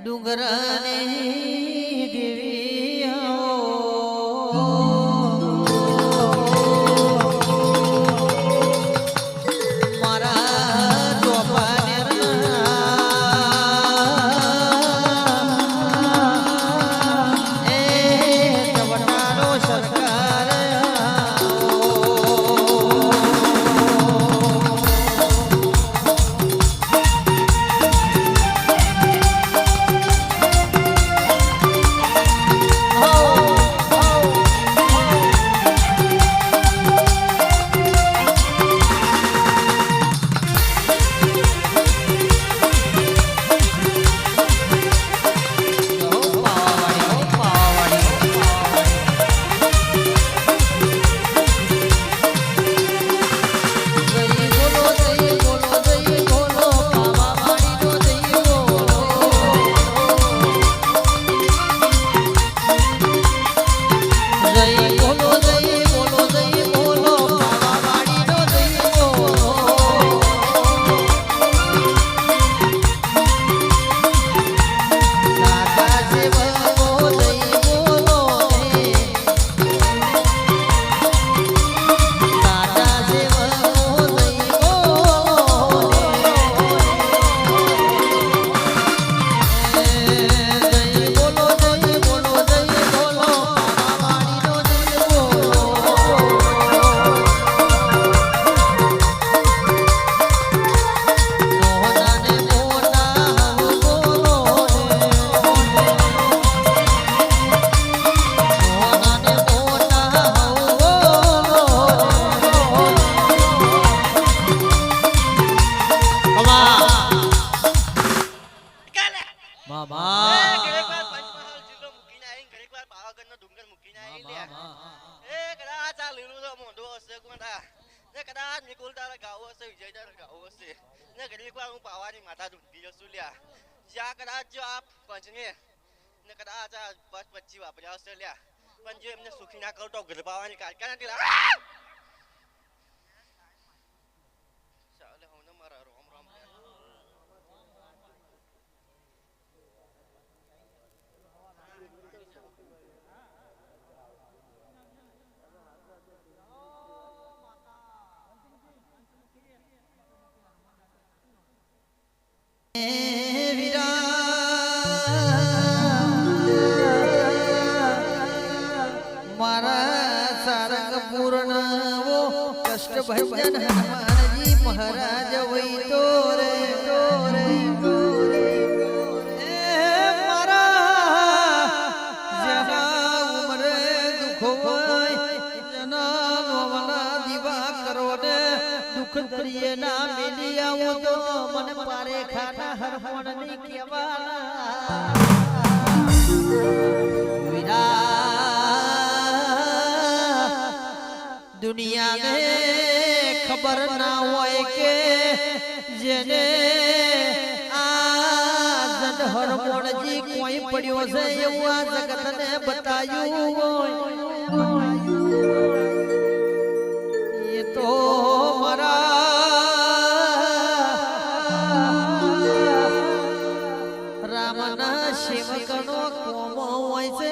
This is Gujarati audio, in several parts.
ડુંગરાની દેવી મારા ચોપાને એ તવટાનો સરકાર સુખી ના કહું તો ગરબાવાની કારકા નથી ચાલે હું મારા રોમ રોમ ભજન હનુમાનજી મહારાજ વઈ તો રે મારા જના ઉમરે દુખો જના નોમના દીવા કરો ને દુખ તરીએ ના મેલી આવો તો મને પારે ખાના હરમણ ની કેવાના दुनिया में खबर ना होए के जेने आज हरमोण जी कोई पड़ियो से એવું આ જગત ને બતાયું ये तो मरा रामना સેવકનો કોમો હોય છે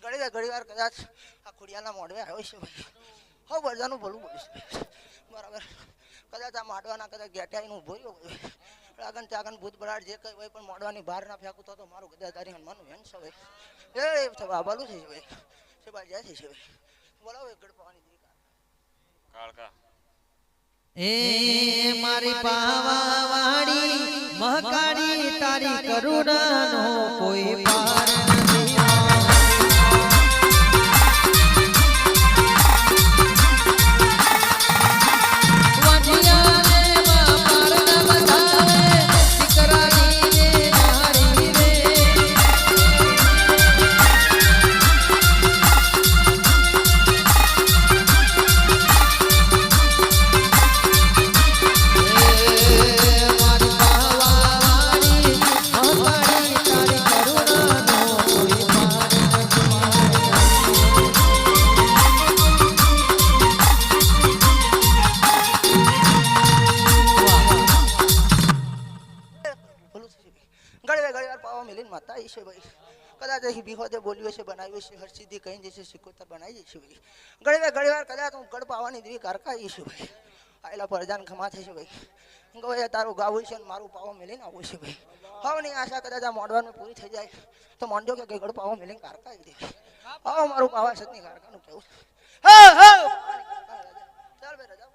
ઘણી વાર કદાચ આ ખોડિયાના મોઢવે આવ્યો છે ભાઈ. હો બધાનું ભલું બોલીશ બરાબર. કદાચ આ માડવાના કદાચ ગેટાઈને ઊભો રહ્યો આગન ત્યાગન ભૂત બરાડ જે કઈ હોય પણ મોડવાની બહાર ના ફેંકું તો મારું ગદાધારી હનુમાનનું વેન છે ભાઈ. એ બાબાલું છે ભાઈ. છે ભાઈ જાય છે ભાઈ. બોલાવો ગડપાવાની દીકરા કાળકા એ મારી પાવાવાડી મહકાળી તારી કરુણાનો કોઈ પાર નથી. કદાચ અહીં બિહોદે બોલ્યો છે બનાવ્યું છે હરસિદ્ધિ કહી દેશે સિકોતર બનાવી દઈશું ભાઈ. ઘણી વાર કદાચ હું ગઢ પાવાની દેવી કારકાઈશું ભાઈ. આયલા પરજાન ખમા થશે ભાઈ. ગવે તારું ગાવું છે ને મારું પાવો મેલીને આવું છે ભાઈ. હવની આશા કદાચ આ મોડવાનું પૂરી થઈ જાય તો મોંડો કે ગઢ પાવો મેલીને કારકાઈ દે. હવે મારું પાવા સતની કારકાનું કેવું ચાલ ભાઈ રજા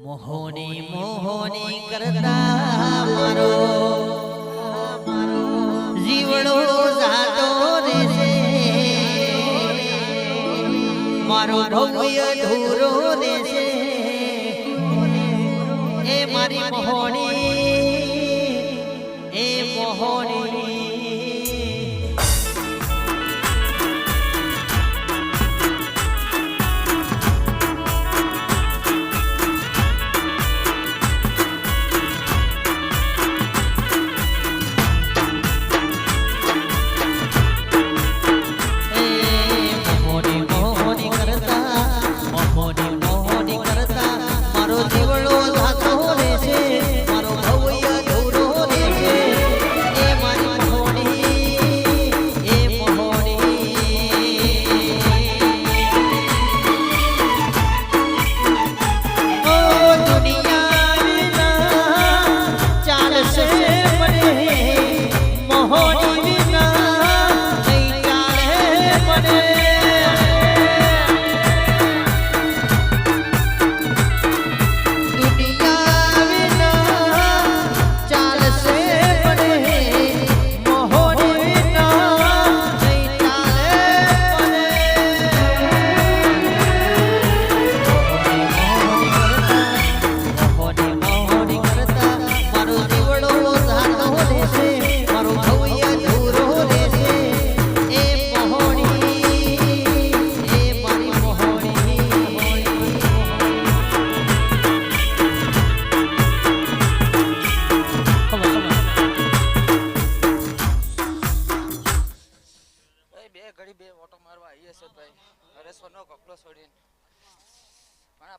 મોહની મોહની કરતા મારો જીવડો જાતો રહેશે. મારો ભવ્ય ધૂરો રહેશે. એ મારી મોહની એ મોહની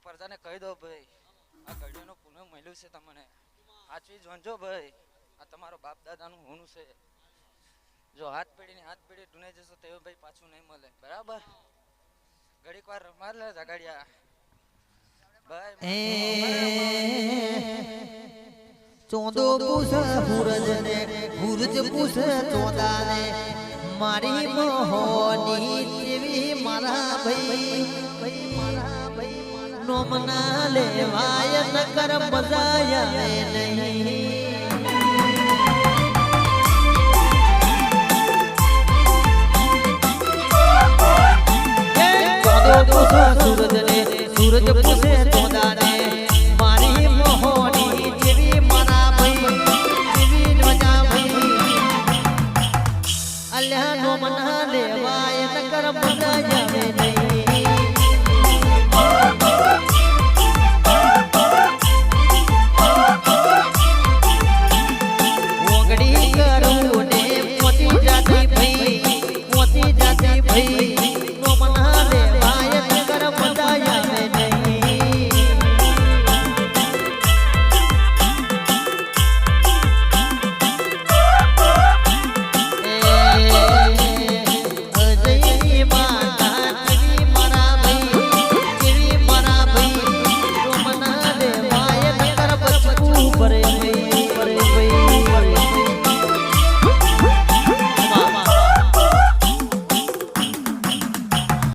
પરજાને કહી દો ભાઈ આ ઘડીઓનું પુનઃ મળ્યું છે તમને આચવી જોંજો ભાઈ. આ તમારો બાપ દાદાનું હોનું છે. જો હાથ પેઢી ઢૂંઢે જશો તો ભાઈ પાછું નહીં મળે બરાબર. ઘડીક વાર રમાર લે જગાડ્યા ચોંદો પૂછ સૂરજને સૂરજ પૂછ ચોંદાને મારી મોહની દેવી મારા ભાઈ નોમના લેવાય નકર મજા આવે નહીં. ચોંદો પૂછ સૂરજને સૂરજ પૂછે ચોંદાને